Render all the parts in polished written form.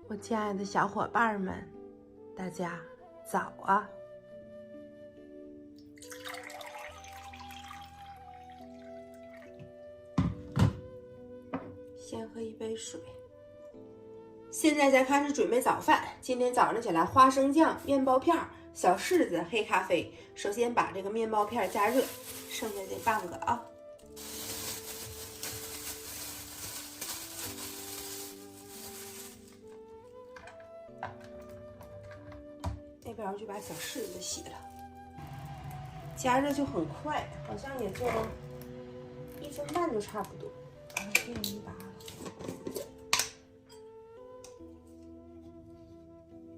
我亲爱的小伙伴们，大家早啊！先喝一杯水。现在才开始准备早饭。今天早上起来，花生酱、面包片、小柿子、黑咖啡。首先把这个面包片加热，剩下这半个啊。那边我就把小柿子洗了，加热就很快，好像也就1分半就差不多。电一拔了，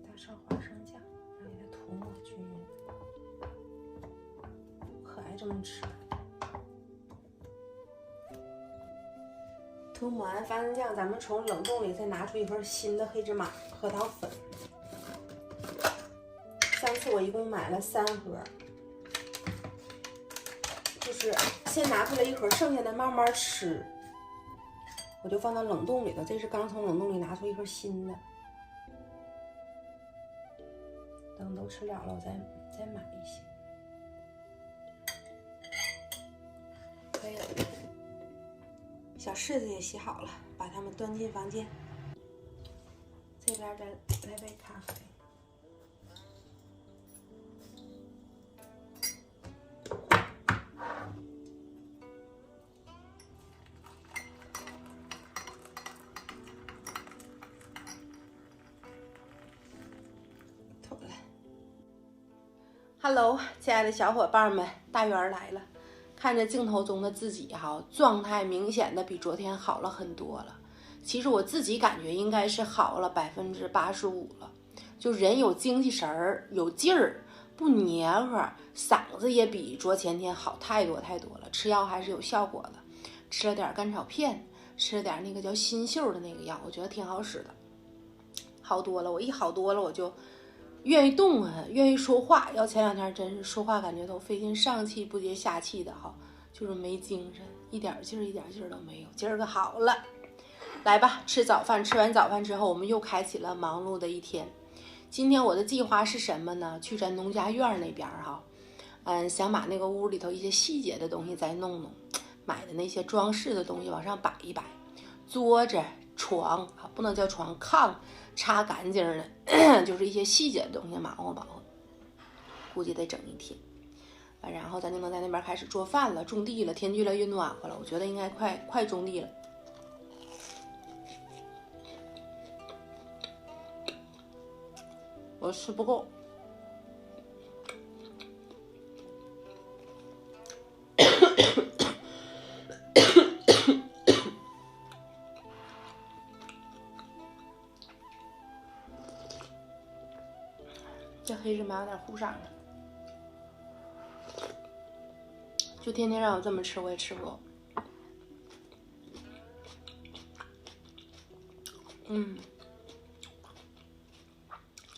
打上花生酱，然后给它涂抹均匀，可爱这么吃。涂抹完花生酱，咱们从冷冻里再拿出一盒新的黑芝麻核桃粉。上次我一共买了3盒，就是先拿出来一盒，剩下的慢慢吃。我就放到冷冻里头，这是刚从冷冻里拿出一盒新的。等都吃了了，我再买一些。可以了，小柿子也洗好了，把它们端进房间。这边再来杯咖啡。Hello， 亲爱的小伙伴们，大圆来了。看着镜头中的自己状态明显的比昨天好了很多了。其实我自己感觉应该是好了85%了，就人有精气神儿，有劲儿，不黏糊，嗓子也比昨前天好太多了。吃药还是有效果的，吃了点甘草片，吃了点那个叫新秀的那个药，我觉得挺好使的，好多了。我一好多了，我就愿意动弹，愿意说话。要前2天真是说话感觉都费劲，上气不接下气的就是没精神，一点劲儿都没有。今儿个好了，来吧，吃早饭。吃完早饭之后，我们又开启了忙碌的一天。今天我的计划是什么呢？去咱农家院那边想把那个屋里头一些细节的东西再弄弄，买的那些装饰的东西往上摆一摆，桌子、床不能叫床，炕擦干净的，就是一些细节的东西忙活，估计得整一天。然后咱就能在那边开始做饭了，种地了，天越来越暖和了，我觉得应该快种地了。我吃不够。这黑芝麻有点糊嗓子，就天天让我这么吃，我也吃不够。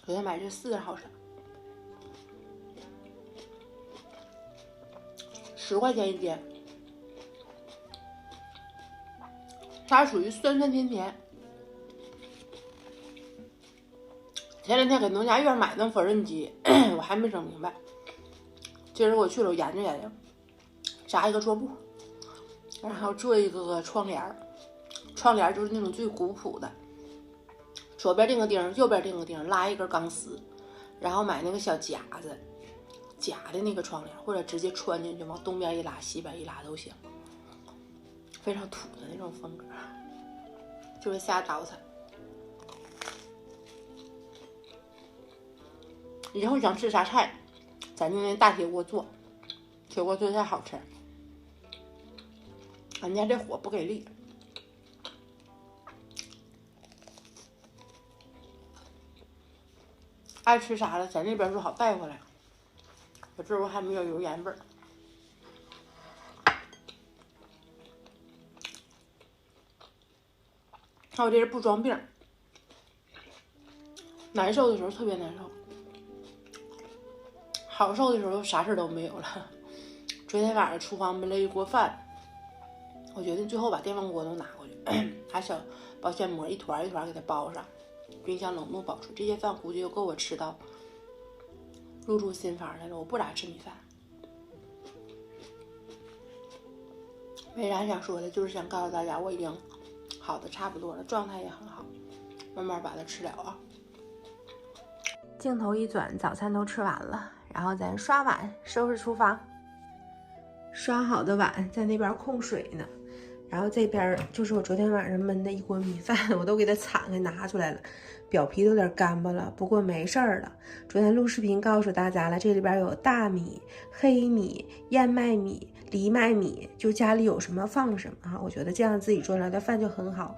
昨天买这4个好吃，10块钱一斤，它属于酸酸甜甜。前2天给农家院买的缝纫机，我还没整明白。今儿我去了，我研究研究，扎一个桌布，然后做一个窗帘。窗帘就是那种最古朴的，左边钉个钉，右边钉个钉，拉一根钢丝，然后买那个小夹子夹的那个窗帘，或者直接穿进去，往东边一拉，西边一拉都行，非常土的那种风格，就是瞎倒腾。以后想吃啥菜，咱就那大铁锅做，铁锅做菜好吃。俺家这火不给力，爱吃啥了，咱这边做好带回来。我这还没有油盐味儿。还有这是不装病，难受的时候特别难受，好受的时候啥事都没有了。昨天晚上厨房焖了一锅饭，我决定最后把电饭锅都拿过去，把小保鲜膜一团一团给它包上，冰箱冷冻保存，这些饭估计就够我吃到入住新房来了。我不咋吃米饭。没啥想说的，就是想告诉大家，我已经好的差不多了，状态也很好，慢慢把它吃了啊。镜头一转，早餐都吃完了，然后咱刷碗，收拾厨房。刷好的碗在那边控水呢，然后这边就是我昨天晚上焖的一锅米饭，我都给它铲开拿出来了，表皮都有点干巴了，不过没事儿了。昨天录视频告诉大家了，这里边有大米、黑米、燕麦米、藜麦米，就家里有什么放什么啊。我觉得这样自己做出来的饭就很好。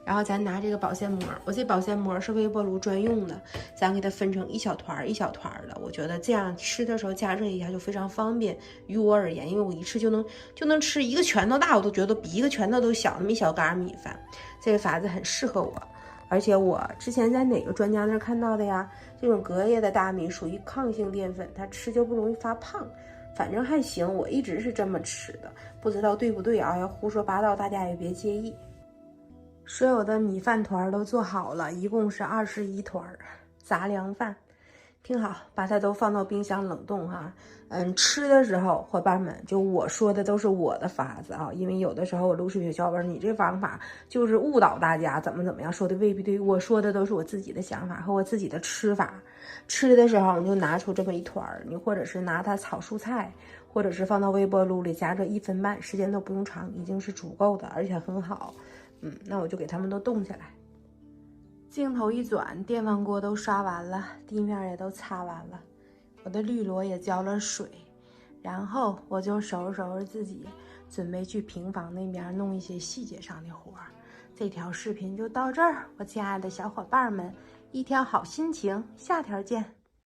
然后咱拿这个保鲜膜，我这保鲜膜是微波炉专用的，咱给它分成一小团一小团的，我觉得这样吃的时候加热一下就非常方便。于我而言，因为我一吃就能吃一个拳头大，我都觉得比一个拳头都小那么一小嘎米饭，这个法子很适合我。而且我之前在哪个专家那儿看到的呀？这种隔夜的大米属于抗性淀粉，它吃就不容易发胖。反正还行，我一直是这么吃的，不知道对不对啊？要胡说八道，大家也别介意。所有的米饭团都做好了，一共是21团杂粮饭，挺好，把它都放到冰箱冷冻哈。吃的时候伙伴们，就我说的都是我的法子啊，因为有的时候我录视频小伙伴，你这方法就是误导大家，怎么样说的未必对，我说的都是我自己的想法和我自己的吃法。吃的时候你就拿出这么一团，你或者是拿它炒蔬菜，或者是放到微波炉里加热1分半，时间都不用长，已经是足够的，而且很好。那我就给他们都冻下来。镜头一转，电饭锅都刷完了，地面也都擦完了，我的绿萝也浇了水，然后我就收拾收拾自己，准备去平房那边弄一些细节上的活儿。这条视频就到这儿，我亲爱的小伙伴们，一条好心情，下条见。